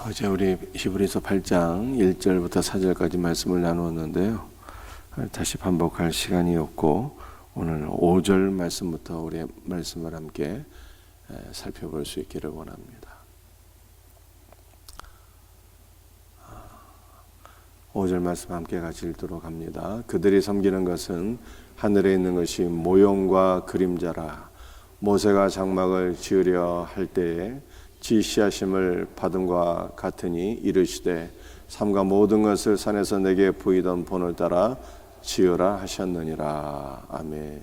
어제 우리 히브리서 8장 1절부터 4절까지 말씀을 나누었는데요. 다시 반복할 시간이 없고 오늘 5절 말씀부터 우리 말씀을 함께 살펴볼 수 있기를 원합니다. 5절 말씀 함께 같이 읽도록 합니다. 그들이 섬기는 것은 하늘에 있는 것이 모형과 그림자라. 모세가 장막을 지으려 할 때에 지시하심을 받음과 같으니 이르시되 삼가 모든 것을 산에서 내게 보이던 본을 따라 지으라 하셨느니라. 아멘.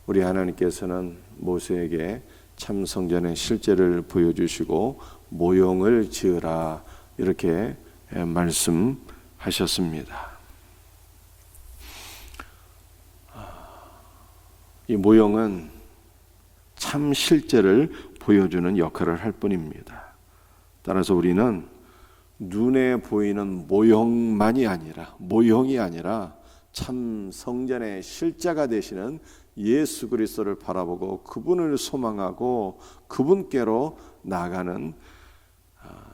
우리 하나님께서는 모세에게 참 성전의 실제를 보여주시고 모형을 지으라 이렇게 말씀하셨습니다. 이 모형은 참 실제를 보여주는 역할을 할 뿐입니다. 따라서 우리는 눈에 보이는 모형이 아니라 참 성전의 실제가 되시는 예수 그리스도를 바라보고 그분을 소망하고 그분께로 나아가는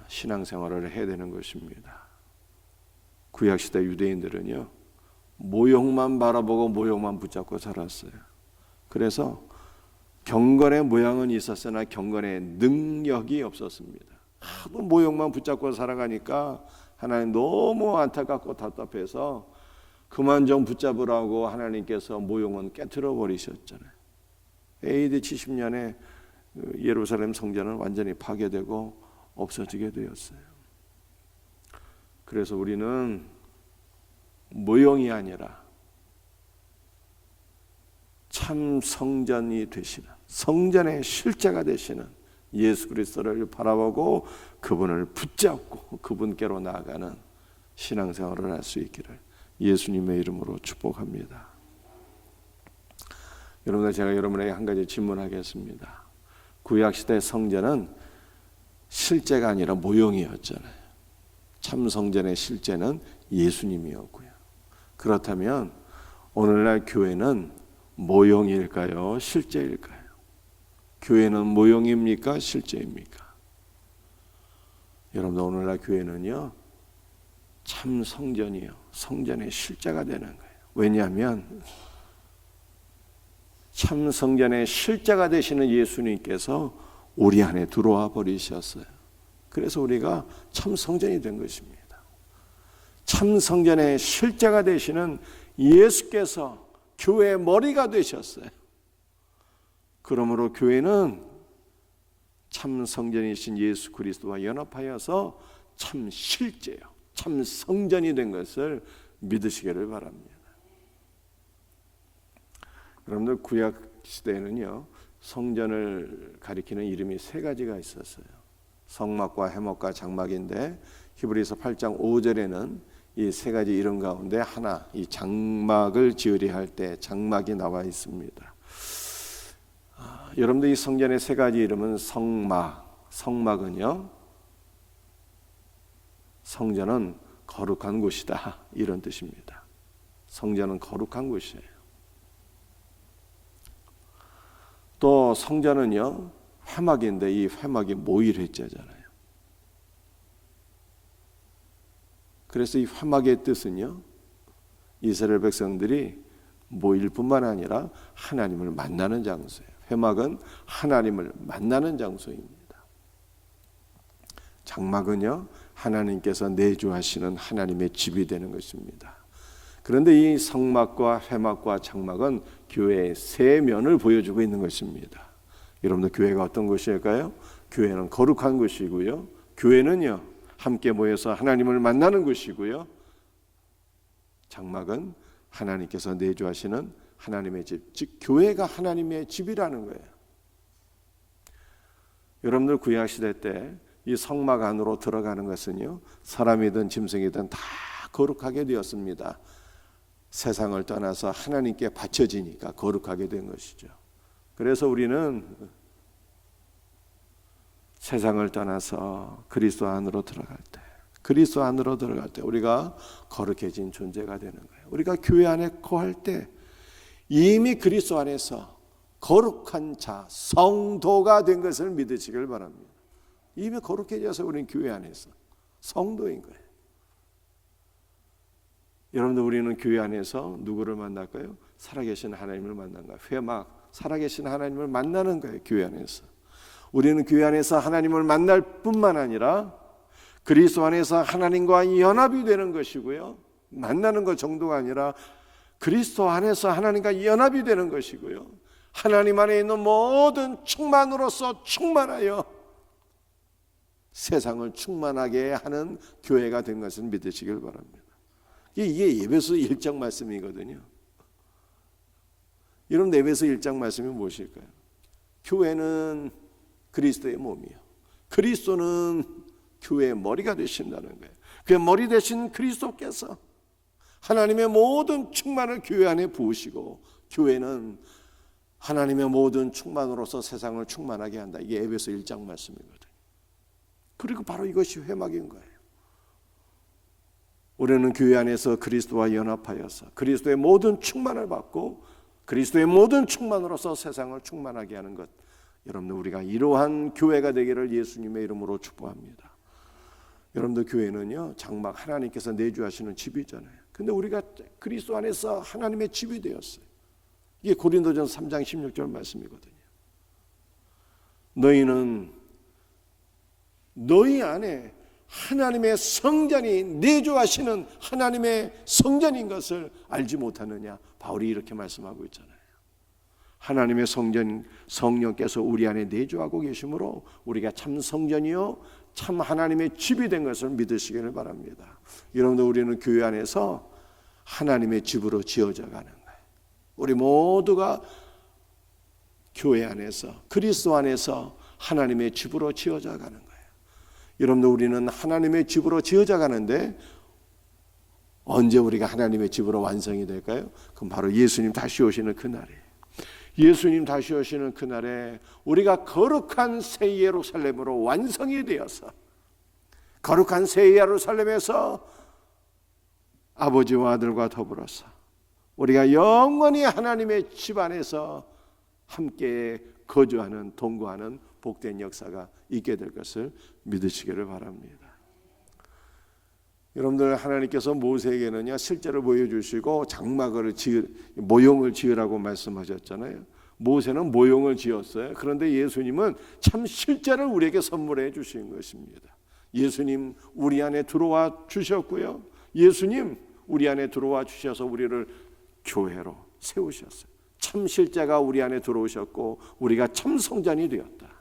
신앙생활을 해야 되는 것입니다. 구약시대 유대인들은요, 모형만 바라보고 모형만 붙잡고 살았어요. 그래서 경건의 모양은 있었으나 경건의 능력이 없었습니다. 하도 모형만 붙잡고 살아가니까 하나님 너무 안타깝고 답답해서 그만 좀 붙잡으라고 하나님께서 모형은 깨트려 버리셨잖아요. AD 70년에 예루살렘 성전은 완전히 파괴되고 없어지게 되었어요. 그래서 우리는 모형이 아니라 참 성전이 되시는, 성전의 실제가 되시는 예수 그리스도를 바라보고 그분을 붙잡고 그분께로 나아가는 신앙생활을 할 수 있기를 예수님의 이름으로 축복합니다. 여러분들, 제가 여러분에게 한 가지 질문하겠습니다. 구약시대 성전은 실제가 아니라 모형이었잖아요. 참 성전의 실제는 예수님이었고요. 그렇다면 오늘날 교회는 모형일까요? 실제일까요? 교회는 모형입니까? 실제입니까? 여러분들, 오늘날 교회는요, 참 성전이요, 성전의 실제가 되는 거예요. 왜냐하면 참 성전의 실제가 되시는 예수님께서 우리 안에 들어와 버리셨어요. 그래서 우리가 참 성전이 된 것입니다. 참 성전의 실제가 되시는 예수께서 교회의 머리가 되셨어요. 그러므로 교회는 참 성전이신 예수 그리스도와 연합하여서 참 실제요, 참 성전이 된 것을 믿으시기를 바랍니다. 여러분들, 구약 시대에는요, 성전을 가리키는 이름이 세 가지가 있었어요. 성막과 해막과 장막인데 히브리서 8장 5절에는 이 세 가지 이름 가운데 하나, 이 장막을 지으려 할 때 장막이 나와 있습니다. 여러분들, 이 성전의 세 가지 이름은 성막은요, 성전은 거룩한 곳이다, 이런 뜻입니다. 성전은 거룩한 곳이에요. 또 성전은요, 회막인데 이 회막이 모일회자잖아요. 그래서 이 회막의 뜻은요, 이스라엘 백성들이 모일 뿐만 아니라 하나님을 만나는 장소예요. 회막은 하나님을 만나는 장소입니다. 장막은요, 하나님께서 내주하시는 하나님의 집이 되는 것입니다. 그런데 이 성막과 회막과 장막은 교회의 세 면을 보여주고 있는 것입니다. 여러분들, 교회가 어떤 곳일까요? 교회는 거룩한 곳이고요, 교회는요, 함께 모여서 하나님을 만나는 곳이고요, 장막은 하나님께서 내주하시는 하나님의 집, 즉 교회가 하나님의 집이라는 거예요. 여러분들, 구약시대 때 이 성막 안으로 들어가는 것은요, 사람이든 짐승이든 다 거룩하게 되었습니다. 세상을 떠나서 하나님께 바쳐지니까 거룩하게 된 것이죠. 그래서 우리는 세상을 떠나서 그리스도 안으로 들어갈 때 우리가 거룩해진 존재가 되는 거예요. 우리가 교회 안에 거할 때 이미 그리스도 안에서 거룩한 자, 성도가 된 것을 믿으시길 바랍니다. 이미 거룩해져서 우리는 교회 안에서 성도인 거예요. 여러분들, 우리는 교회 안에서 누구를 만날까요? 살아계신 하나님을 만난 거예요. 회막, 살아계신 하나님을 만나는 거예요. 교회 안에서. 우리는 교회 안에서 하나님을 만날 뿐만 아니라 그리스도 안에서 하나님과 연합이 되는 것이고요. 만나는 것 정도가 아니라 그리스도 안에서 하나님과 연합이 되는 것이고요. 하나님 안에 있는 모든 충만으로서 충만하여 세상을 충만하게 하는 교회가 된 것을 믿으시길 바랍니다. 이게 에베소 1장 말씀이거든요. 여러분, 에베소 1장 말씀이 무엇일까요? 교회는 그리스도의 몸이요, 그리스도는 교회의 머리가 되신다는 거예요. 그 머리 되신 그리스도께서 하나님의 모든 충만을 교회 안에 부으시고, 교회는 하나님의 모든 충만으로서 세상을 충만하게 한다. 이게 에베소 1장 말씀이거든요. 그리고 바로 이것이 회막인 거예요. 우리는 교회 안에서 그리스도와 연합하여서 그리스도의 모든 충만을 받고 그리스도의 모든 충만으로서 세상을 충만하게 하는 것, 여러분들, 우리가 이러한 교회가 되기를 예수님의 이름으로 축복합니다. 여러분들, 교회는요, 장막, 하나님께서 내주하시는 집이잖아요. 근데 우리가 그리스도 안에서 하나님의 집이 되었어요. 이게 고린도전서 3장 16절 말씀이거든요. 너희는 너희 안에 하나님의 성전이 내주하시는 하나님의 성전인 것을 알지 못하느냐, 바울이 이렇게 말씀하고 있잖아요. 하나님의 성전, 성령께서 우리 안에 내주하고 계시므로 우리가 참 성전이요 참 하나님의 집이 된 것을 믿으시기를 바랍니다. 여러분들, 우리는 교회 안에서 하나님의 집으로 지어져 가는 거예요. 우리 모두가 교회 안에서 그리스도 안에서 하나님의 집으로 지어져 가는 거예요. 여러분들, 우리는 하나님의 집으로 지어져 가는데 언제 우리가 하나님의 집으로 완성이 될까요? 그럼 바로 예수님 다시 오시는 그날이에요. 예수님 다시 오시는 그날에 우리가 거룩한 새 예루살렘으로 완성이 되어서 거룩한 새 예루살렘에서 아버지와 아들과 더불어서 우리가 영원히 하나님의 집 안에서 함께 거주하는, 동거하는 복된 역사가 있게 될 것을 믿으시기를 바랍니다. 여러분들, 하나님께서 모세에게는요 실제로 보여주시고 장막을 모형을 지으라고 말씀하셨잖아요. 모세는 모형을 지었어요. 그런데 예수님은 참 실제를 우리에게 선물해 주신 것입니다. 예수님 우리 안에 들어와 주셨고요, 예수님 우리 안에 들어와 주셔서 우리를 교회로 세우셨어요. 참 실제가 우리 안에 들어오셨고 우리가 참 성전이 되었다.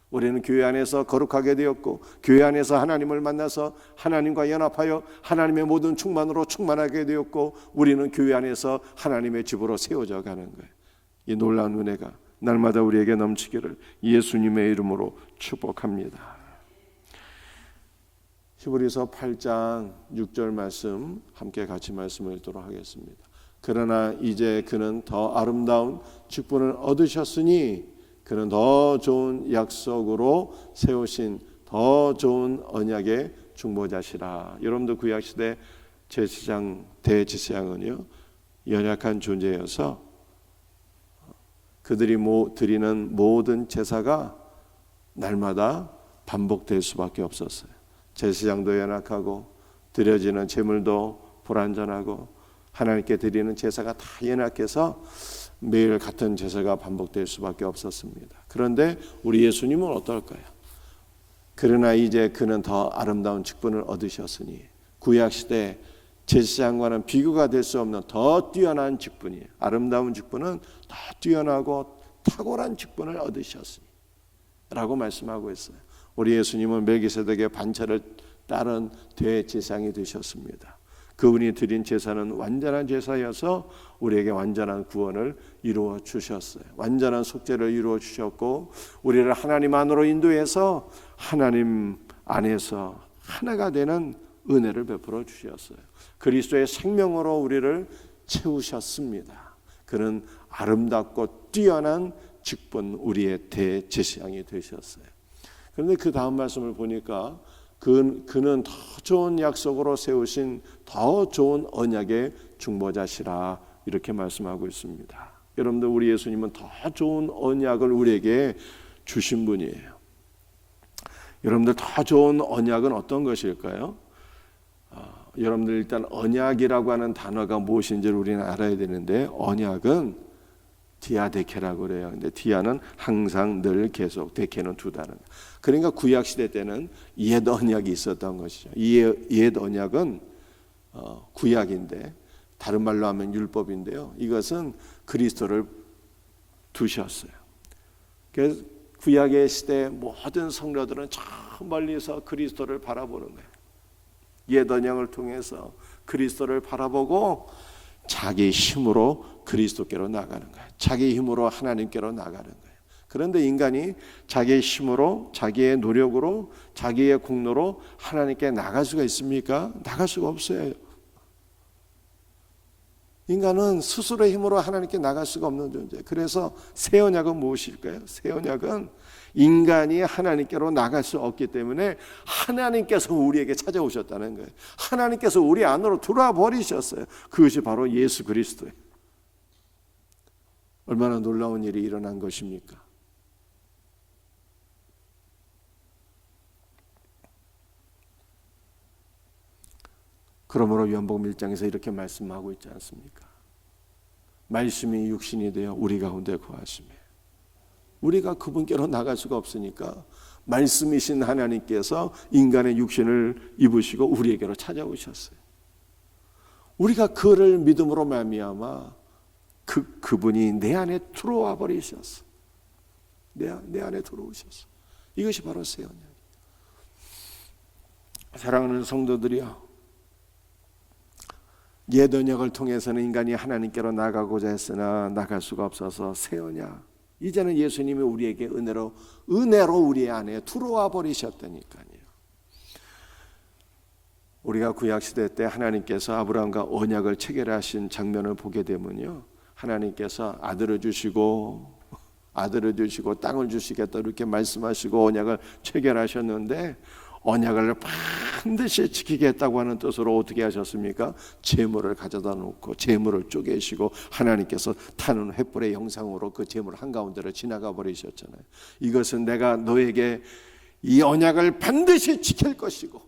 우리는 교회 안에서 거룩하게 되었고 교회 안에서 하나님을 만나서 하나님과 연합하여 하나님의 모든 충만으로 충만하게 되었고 우리는 교회 안에서 하나님의 집으로 세워져 가는 거예요. 이 놀라운 은혜가 날마다 우리에게 넘치기를 예수님의 이름으로 축복합니다. 히브리서 8장 6절 말씀 함께 같이 말씀을 읽도록 하겠습니다. 그러나 이제 그는 더 아름다운 직분을 얻으셨으니 그는 더 좋은 약속으로 세우신 더 좋은 언약의 중보자시라. 여러분들, 구약시대 제사장, 대제사장은요 연약한 존재여서 그들이 드리는 모든 제사가 날마다 반복될 수밖에 없었어요. 제사장도 연약하고 드려지는 제물도 불완전하고 하나님께 드리는 제사가 다 연약해서 매일 같은 제사가 반복될 수밖에 없었습니다. 그런데 우리 예수님은 어떨까요? 그러나 이제 그는 더 아름다운 직분을 얻으셨으니, 구약시대 제사장과는 비교가 될 수 없는 더 뛰어난 직분이에요. 아름다운 직분은 더 뛰어나고 탁월한 직분을 얻으셨으니 라고 말씀하고 있어요. 우리 예수님은 멜기세덱의 반차를 따른 대제사장이 되셨습니다. 그분이 드린 제사는 완전한 제사여서 우리에게 완전한 구원을 이루어 주셨어요. 완전한 속죄를 이루어 주셨고 우리를 하나님 안으로 인도해서 하나님 안에서 하나가 되는 은혜를 베풀어 주셨어요. 그리스도의 생명으로 우리를 채우셨습니다. 그는 아름답고 뛰어난 직분, 우리의 대제사장이 되셨어요. 그런데 그 다음 말씀을 보니까 그는 더 좋은 약속으로 세우신 더 좋은 언약의 중보자시라 이렇게 말씀하고 있습니다. 여러분들, 우리 예수님은 더 좋은 언약을 우리에게 주신 분이에요. 여러분들 더 좋은 언약은 어떤 것일까요? 여러분들 일단 언약이라고 하는 단어가 무엇인지를 우리는 알아야 되는데, 언약은 디아데케라고 그래요. 근데 디아는 항상, 늘, 계속, 데케는 두 단어. 그러니까 구약 시대 때는 옛 언약이 있었던 것이죠. 이 옛 언약은 구약인데, 다른 말로 하면 율법인데요. 이것은 그리스도를 두셨어요. 그래서 구약의 시대 모든 성도들은 저 멀리서 그리스도를 바라보는 거예요. 옛 언약을 통해서 그리스도를 바라보고 자기 힘으로 그리스도께로 나가는 거예요. 자기 힘으로 하나님께로 나가는 거예요. 그런데 인간이 자기의 힘으로, 자기의 노력으로, 자기의 공로로 하나님께 나갈 수가 있습니까? 나갈 수가 없어요. 인간은 스스로의 힘으로 하나님께 나갈 수가 없는 존재. 그래서 새 언약은 무엇일까요? 새 언약은 인간이 하나님께로 나갈 수 없기 때문에 하나님께서 우리에게 찾아오셨다는 거예요. 하나님께서 우리 안으로 들어와 버리셨어요. 그것이 바로 예수 그리스도예요. 얼마나 놀라운 일이 일어난 것입니까? 그러므로 요한복음 1장에서 이렇게 말씀하고 있지 않습니까? 말씀이 육신이 되어 우리 가운데 거하시매. 우리가 그분께로 나갈 수가 없으니까 말씀이신 하나님께서 인간의 육신을 입으시고 우리에게로 찾아오셨어요. 우리가 그를 믿음으로 말미암아 그분이 내 안에 들어와 버리셨어. 내 안에 들어오셨어. 이것이 바로 새 언약이에요. 사랑하는 성도들이여, 옛 언약을 통해서는 인간이 하나님께로 나가고자 했으나 나갈 수가 없어서 새 언약, 이제는 예수님이 우리에게 은혜로 우리 안에 들어와 버리셨다니까요. 우리가 구약시대 때 하나님께서 아브라함과 언약을 체결하신 장면을 보게 되면요, 하나님께서 아들을 주시고 땅을 주시겠다 이렇게 말씀하시고 언약을 체결하셨는데, 언약을 반드시 지키겠다고 하는 뜻으로 어떻게 하셨습니까? 제물을 가져다 놓고 제물을 쪼개시고 하나님께서 타는 횃불의 형상으로 그 제물 한가운데로 지나가 버리셨잖아요. 이것은 내가 너에게 이 언약을 반드시 지킬 것이고,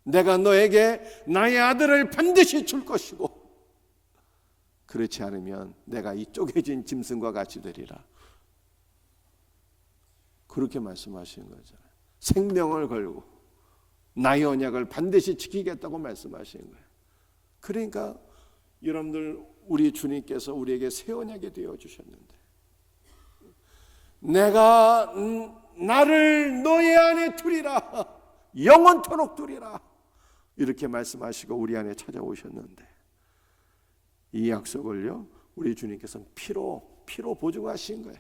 내가 너에게 나의 아들을 반드시 줄 것이고, 그렇지 않으면 내가 이 쪼개진 짐승과 같이 되리라. 그렇게 말씀하시는 거잖아요. 생명을 걸고 나의 언약을 반드시 지키겠다고 말씀하시는 거예요. 그러니까 여러분들, 우리 주님께서 우리에게 새 언약이 되어 주셨는데, 내가 나를 너의 안에 두리라, 영원토록 두리라, 이렇게 말씀하시고 우리 안에 찾아오셨는데, 이 약속을요 우리 주님께서는 피로 보증하신 거예요.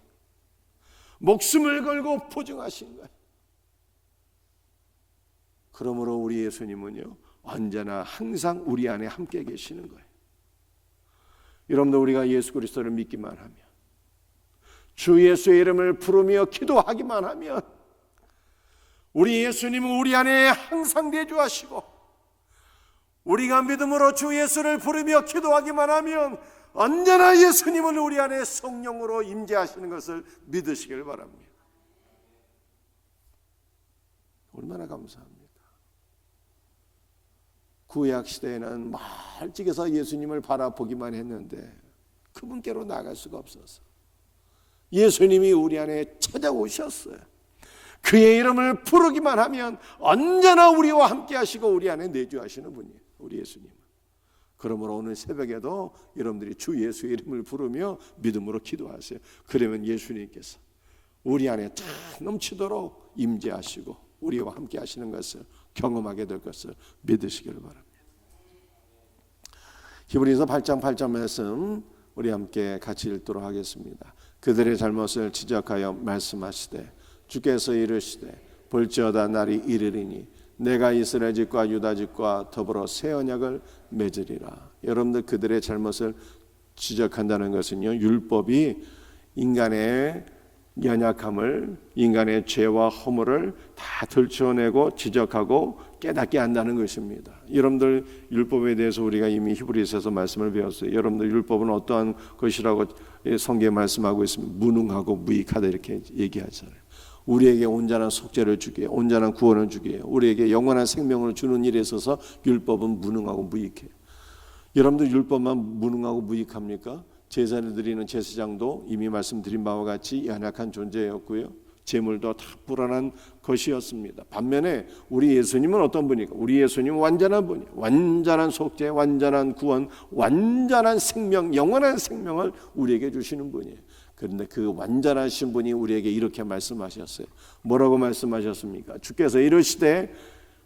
목숨을 걸고 보증하신 거예요. 그러므로 우리 예수님은요 언제나 항상 우리 안에 함께 계시는 거예요. 여러분들, 우리가 예수 그리스도를 믿기만 하면, 주 예수의 이름을 부르며 기도하기만 하면, 우리 예수님은 우리 안에 항상 내주하시고, 우리가 믿음으로 주 예수를 부르며 기도하기만 하면 언제나 예수님은 우리 안에 성령으로 임재하시는 것을 믿으시길 바랍니다. 얼마나 감사합니다. 구약 시대에는 멀찍이서 예수님을 바라보기만 했는데 그분께로 나갈 수가 없어서 예수님이 우리 안에 찾아오셨어요. 그의 이름을 부르기만 하면 언제나 우리와 함께 하시고 우리 안에 내주하시는 분이에요, 우리 예수님은. 그러므로 오늘 새벽에도 여러분들이 주 예수의 이름을 부르며 믿음으로 기도하세요. 그러면 예수님께서 우리 안에 쫙 넘치도록 임재하시고 우리와 함께 하시는 것을 경험하게 될 것을 믿으시길 바랍니다. 히브리서 8장 8절 말씀 우리 함께 같이 읽도록 하겠습니다. 그들의 잘못을 지적하여 말씀하시되 주께서 이르시되 볼지어다 날이 이르리니 내가 이스라엘 집과 유다 집과 더불어 새 언약을 맺으리라. 여러분들, 그들의 잘못을 지적한다는 것은요, 율법이 인간의 연약함을, 인간의 죄와 허물을 다 들춰내고 지적하고 깨닫게 한다는 것입니다. 여러분들, 율법에 대해서 우리가 이미 히브리서에서 말씀을 배웠어요. 여러분들, 율법은 어떠한 것이라고 성경에 말씀하고 있습니다. 무능하고 무익하다 이렇게 얘기하잖아요. 우리에게 온전한 속죄를 주기에, 온전한 구원을 주기에, 우리에게 영원한 생명을 주는 일에 있어서 율법은 무능하고 무익해요. 여러분들 율법만 무능하고 무익합니까? 제사를 드리는 제사장도 이미 말씀드린 바와 같이 연약한 존재였고요. 제물도 다 불안한 것이었습니다. 반면에 우리 예수님은 어떤 분입니까? 우리 예수님은 완전한 분이에요. 완전한 속죄, 완전한 구원, 완전한 생명, 영원한 생명을 우리에게 주시는 분이에요. 그런데 그 완전하신 분이 우리에게 이렇게 말씀하셨어요. 뭐라고 말씀하셨습니까? 주께서 이르시되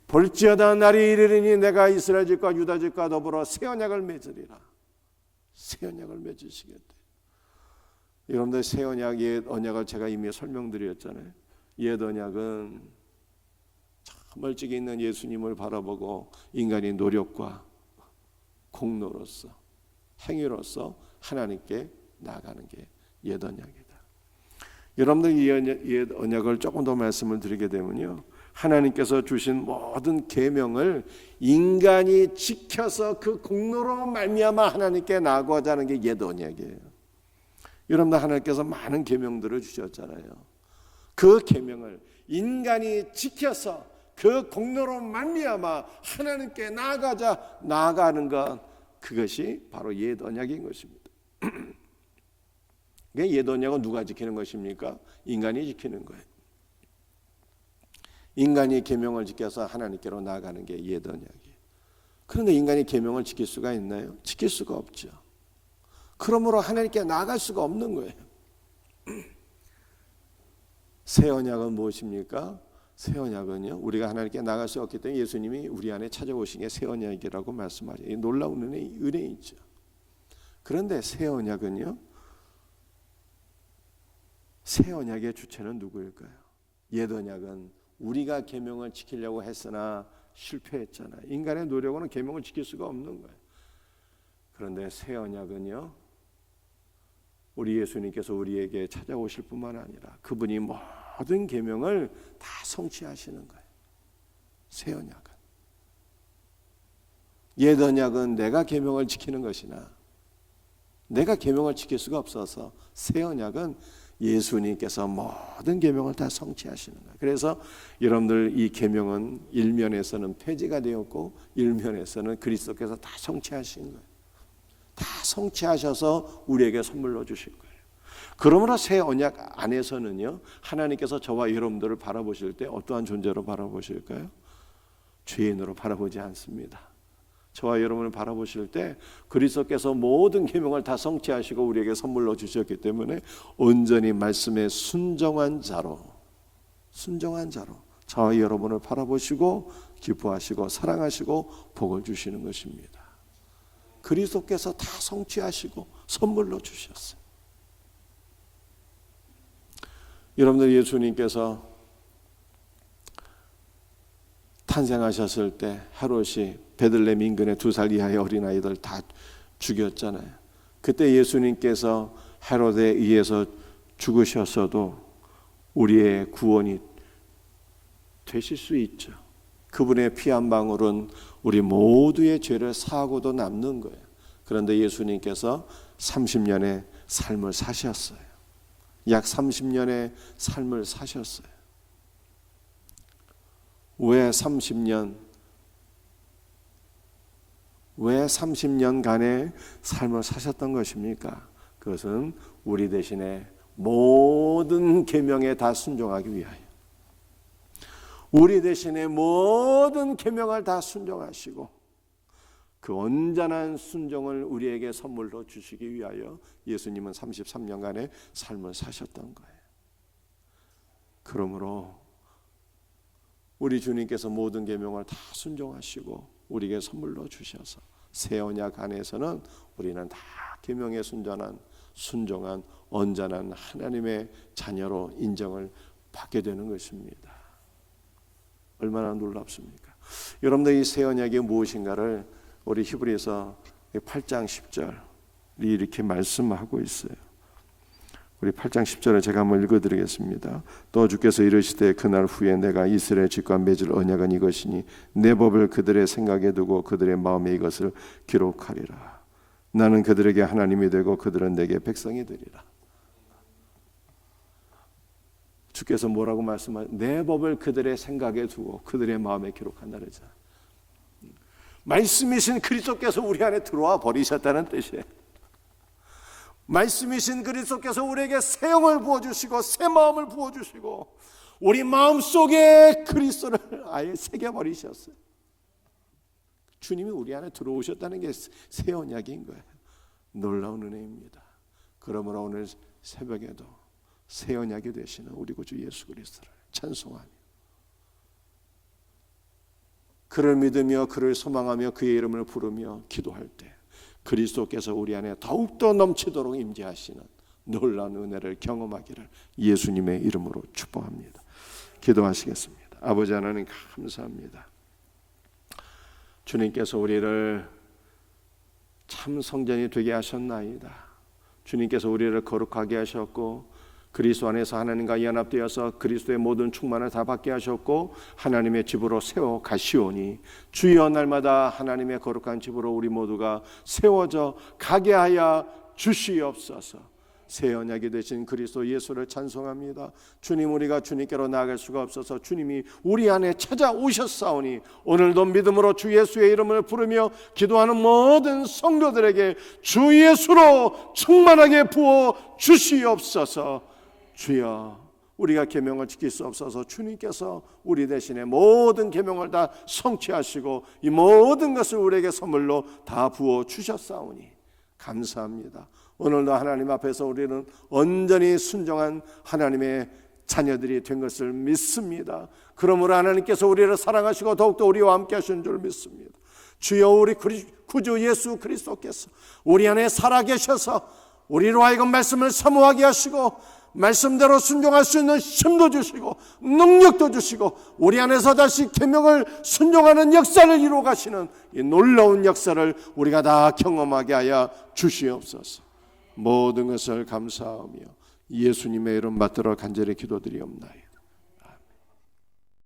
볼지어다 날이 이르리니 내가 이스라엘 집과 유다 집과 더불어 새 언약을 맺으리라. 새 언약을 맺으시겠대. 여러분들 새 언약, 옛 언약을 제가 이미 설명드렸잖아요. 옛 언약은 참 멀찍이 있는 예수님을 바라보고 인간의 노력과 공로로서 행위로서 하나님께 나아가는 게 옛 언약이다. 여러분들 이 옛 언약을 조금 더 말씀을 드리게 되면요, 하나님께서 주신 모든 계명을 인간이 지켜서 그 공로로 말미암아 하나님께 나아가고자 하는 게 옛 언약이에요. 여러분들 하나님께서 많은 계명들을 주셨잖아요. 그 계명을 인간이 지켜서 그 공로로 말미암아 하나님께 나아가는 것, 그것이 바로 옛 언약인 것입니다. 옛 언약은 누가 지키는 것입니까? 인간이 지키는 거예요. 인간이 계명을 지켜서 하나님께로 나아가는 게 옛 언약이에요. 그런데 인간이 계명을 지킬 수가 있나요? 지킬 수가 없죠. 그러므로 하나님께 나아갈 수가 없는 거예요. 새 언약은 무엇입니까? 새 언약은요, 우리가 하나님께 나아갈 수 없기 때문에 예수님이 우리 안에 찾아오신 게 새 언약이라고 말씀하죠. 놀라운 은혜이죠. 그런데 새 언약은요, 새 언약의 주체는 누구일까요? 옛 언약은 우리가 계명을 지키려고 했으나 실패했잖아요. 인간의 노력으로는 계명을 지킬 수가 없는 거예요. 그런데 새 언약은요, 우리 예수님께서 우리에게 찾아오실 뿐만 아니라 그분이 모든 계명을 다 성취하시는 거예요. 새 언약은. 옛 언약은 내가 계명을 지키는 것이나 내가 계명을 지킬 수가 없어서 새 언약은 예수님께서 모든 계명을 다 성취하시는 거예요. 그래서 여러분들 이 계명은 일면에서는 폐지가 되었고 일면에서는 그리스도께서 다 성취하신 거예요. 다 성취하셔서 우리에게 선물로 주신 거예요. 그러므로 새 언약 안에서는요, 하나님께서 저와 여러분들을 바라보실 때 어떠한 존재로 바라보실까요? 죄인으로 바라보지 않습니다. 저와 여러분을 바라보실 때 그리스도께서 모든 계명을 다 성취하시고 우리에게 선물로 주셨기 때문에 온전히 말씀에 순종한 자로 저와 여러분을 바라보시고 기뻐하시고 사랑하시고 복을 주시는 것입니다. 그리스도께서 다 성취하시고 선물로 주셨어요. 여러분들 예수님께서 탄생하셨을 때 헤롯이 베들레헴 인근의 2살 이하의 어린아이들 다 죽였잖아요. 그때 예수님께서 헤롯에 의해서 죽으셨어도 우리의 구원이 되실 수 있죠. 그분의 피 한 방울은 우리 모두의 죄를 사하고도 남는 거예요. 그런데 예수님께서 30년의 삶을 사셨어요. 약 30년의 삶을 사셨어요. 왜 30년간의 삶을 사셨던 것입니까? 그것은 우리 대신에 모든 계명에 다 순종하기 위하여, 우리 대신에 모든 계명을 다 순종하시고 그 온전한 순종을 우리에게 선물로 주시기 위하여 예수님은 33년간의 삶을 사셨던 거예요. 그러므로 우리 주님께서 모든 계명을 다 순종하시고 우리에게 선물로 주셔서 새 언약 안에서는 우리는 다 계명에 순종한 온전한 하나님의 자녀로 인정을 받게 되는 것입니다. 얼마나 놀랍습니까? 여러분들 이 새 언약이 무엇인가를 우리 히브리서 8장 10절이 이렇게 말씀하고 있어요. 우리 8장 10절을 제가 한번 읽어드리겠습니다. 또 주께서 이르시되 그날 후에 내가 이스라엘 집과 맺을 언약은 이것이니 내 법을 그들의 생각에 두고 그들의 마음에 이것을 기록하리라. 나는 그들에게 하나님이 되고 그들은 내게 백성이 되리라. 주께서 뭐라고 말씀하셨어요? 내 법을 그들의 생각에 두고 그들의 마음에 기록한다 그러잖아요. 말씀이신 그리스도께서 우리 안에 들어와 버리셨다는 뜻이에요. 말씀이신 그리스도께서 우리에게 새 영을 부어주시고 새 마음을 부어주시고 우리 마음속에 그리스도를 아예 새겨버리셨어요. 주님이 우리 안에 들어오셨다는 게 새 언약인 거예요. 놀라운 은혜입니다. 그러므로 오늘 새벽에도 새 언약이 되시는 우리 구주 예수 그리스도를 찬송하며 그를 믿으며 그를 소망하며 그의 이름을 부르며 기도할 때 그리스도께서 우리 안에 더욱더 넘치도록 임재하시는 놀라운 은혜를 경험하기를 예수님의 이름으로 축복합니다. 기도하시겠습니다. 아버지 하나님 감사합니다. 주님께서 우리를 참 성전이 되게 하셨나이다. 주님께서 우리를 거룩하게 하셨고 그리스도 안에서 하나님과 연합되어서 그리스도의 모든 충만을 다 받게 하셨고 하나님의 집으로 세워 가시오니 주여 날마다 하나님의 거룩한 집으로 우리 모두가 세워져 가게 하여 주시옵소서. 새 언약이 되신 그리스도 예수를 찬송합니다. 주님, 우리가 주님께로 나아갈 수가 없어서 주님이 우리 안에 찾아오셨사오니 오늘도 믿음으로 주 예수의 이름을 부르며 기도하는 모든 성도들에게 주 예수로 충만하게 부어 주시옵소서. 주여, 우리가 계명을 지킬 수 없어서 주님께서 우리 대신에 모든 계명을 다 성취하시고 이 모든 것을 우리에게 선물로 다 부어 주셨사오니 감사합니다. 오늘도 하나님 앞에서 우리는 온전히 순종한 하나님의 자녀들이 된 것을 믿습니다. 그러므로 하나님께서 우리를 사랑하시고 더욱더 우리와 함께 하시는 줄 믿습니다. 주여, 우리 구주 예수 그리스도께서 우리 안에 살아계셔서 우리로 하여금 말씀을 사모하게 하시고 말씀대로 순종할 수 있는 힘도 주시고 능력도 주시고 우리 안에서 다시 계명을 순종하는 역사를 이루어 가시는 이 놀라운 역사를 우리가 다 경험하게 하여 주시옵소서. 모든 것을 감사하며 예수님의 이름 받들어 간절히 기도드리옵나이다.